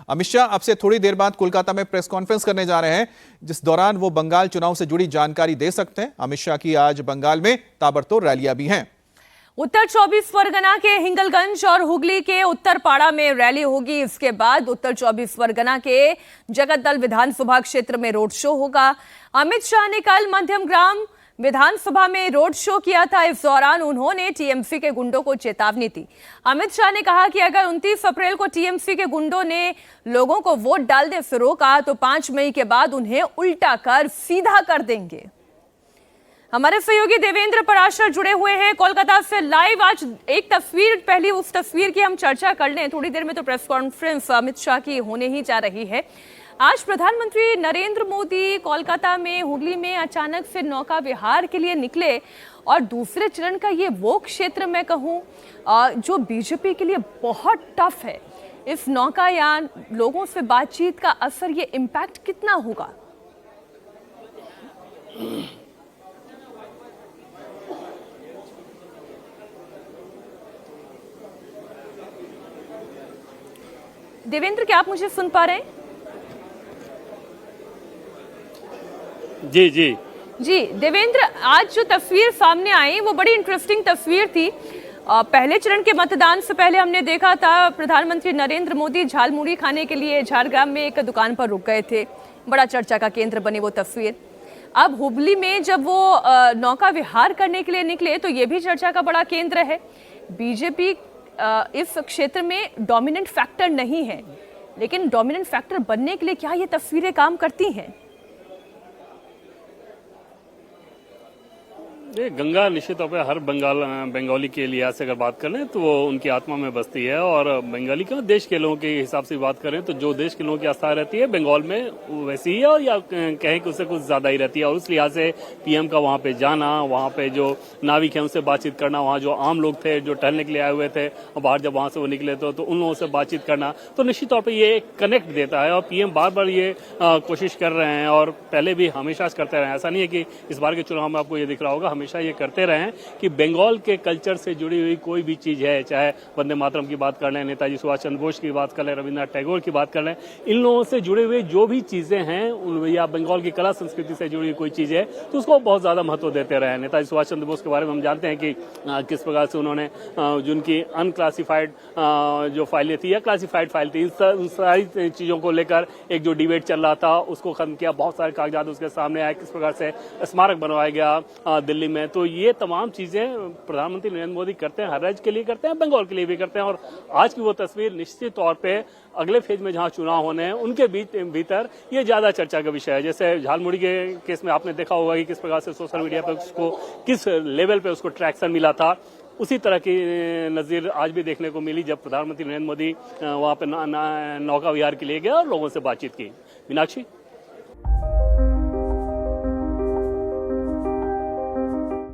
अमित शाह अब से थोड़ी देर बाद कोलकाता में प्रेस कॉन्फ्रेंस करने जा रहे हैं, जिस दौरान वो बंगाल चुनाव से जुड़ी जानकारी दे सकते हैं। अमित शाह की आज बंगाल में ताबड़तोड़ रैलियां भी हैं। उत्तर 24 परगना के हिंगलगंज और हुगली के उत्तरपाड़ा में रैली होगी। इसके बाद उत्तर 24 परगना के जगतदल विधानसभा क्षेत्र में रोड शो होगा। अमित शाह ने कल मध्यम ग्राम विधानसभा में रोड शो किया था। इस दौरान उन्होंने टीएमसी के गुंडों को चेतावनी दी। अमित शाह ने कहा कि अगर 29 अप्रैल को टीएमसी के गुंडों ने लोगों को वोट डालने से रोका तो 5 मई के बाद उन्हें उल्टा कर सीधा कर देंगे। हमारे सहयोगी देवेंद्र पराशर जुड़े हुए हैं कोलकाता से लाइव। आज एक तस्वीर, पहली उस तस्वीर की हम चर्चा कर लें। थोड़ी देर में तो प्रेस कॉन्फ्रेंस अमित शाह की होने ही जा रही है। आज प्रधानमंत्री नरेंद्र मोदी कोलकाता में हुगली में अचानक से नौका विहार के लिए निकले और दूसरे चरण का ये वो क्षेत्र मैं कहूँ जो बीजेपी के लिए बहुत टफ है। इस नौकायान लोगों से बातचीत का असर, ये इम्पैक्ट कितना होगा? देवेंद्र, क्या आप मुझे सुन पा रहे हैं? जी देवेंद्र, आज जो तस्वीर सामने आई वो बड़ी इंटरेस्टिंग तस्वीर थी। पहले चरण के मतदान से पहले हमने देखा था प्रधानमंत्री नरेंद्र मोदी झालमुड़ी खाने के लिए झारग्राम में एक दुकान पर रुक गए थे। बड़ा चर्चा का केंद्र बनी वो तस्वीर। अब हुबली में जब वो नौका विहार करने के लिए निकले तो ये भी चर्चा का बड़ा केंद्र है। बीजेपी इस क्षेत्र में डोमिनेंट फैक्टर नहीं है, लेकिन डोमिनेंट फैक्टर बनने के लिए क्या ये तस्वीरें काम करती हैं? गंगा निश्चित तौर पर हर बंगाली के लिहाज से अगर बात करें तो वो उनकी आत्मा में बसती है। और बंगाली का देश के लोगों के हिसाब से बात करें तो जो देश के लोगों की आस्था रहती है बंगाल में वैसी ही है, या कहें कि उससे कुछ ज्यादा ही रहती है। और उस लिहाज से पीएम का वहां पे जाना, वहां पे जो नाविक है उनसे बातचीत करना, वहां जो आम लोग थे जो टहलने के लिए आए हुए थे और बाहर जब वहां से वो निकले तो उन लोगों से बातचीत करना तो निश्चित तौर पर ये कनेक्ट देता है। और पीएम बार बार ये कोशिश कर रहे हैं और पहले भी हमेशा करते रहे। ऐसा नहीं है कि इस बार के चुनाव में आपको ये दिख रहा होगा, हमेशा ये करते रहे हैं कि बंगाल के कल्चर से जुड़ी हुई कोई भी चीज है, चाहे वंदे मातरम की बात कर लें, नेताजी सुभाष चंद्र बोस की बात कर लें, रविन्द्रनाथ टैगोर की बात कर लें, इन लोगों से जुड़े हुए जो भी चीजें हैं या बंगाल की कला संस्कृति से जुड़ी हुई कोई चीज है तो उसको बहुत ज्यादा महत्व देते रहे हैं। नेताजी सुभाष चंद्र बोस के बारे में हम जानते हैं कि किस प्रकार से उन्होंने जिनकी अनक्लासिफाइड जो फाइलें थी या क्लासिफाइड फाइल थी, उन सारी चीजों को लेकर एक जो डिबेट चल रहा था उसको खत्म किया। बहुत सारे कागजात उसके सामने आए, किस प्रकार से स्मारक बनवाया गया दिल्ली में। तो ये तमाम चीजें प्रधानमंत्री नरेंद्र मोदी करते हैं, हर राज्य के लिए करते हैं, बंगाल के लिए भी करते हैं। और आज की वो तस्वीर निश्चित तौर पे अगले फेज में जहां चुनाव होने हैं उनके भीतर ये ज्यादा चर्चा का विषय है। जैसे झालमुड़ी के केस में आपने देखा होगा कि किस प्रकार से सोशल मीडिया पर उसको किस लेवल पे उसको ट्रैक्शन मिला था, उसी तरह की नजीर आज भी देखने को मिली जब प्रधानमंत्री नरेंद्र मोदी वहां पे नौका विहार के लिए गए और लोगों से बातचीत की। मीनाक्षी।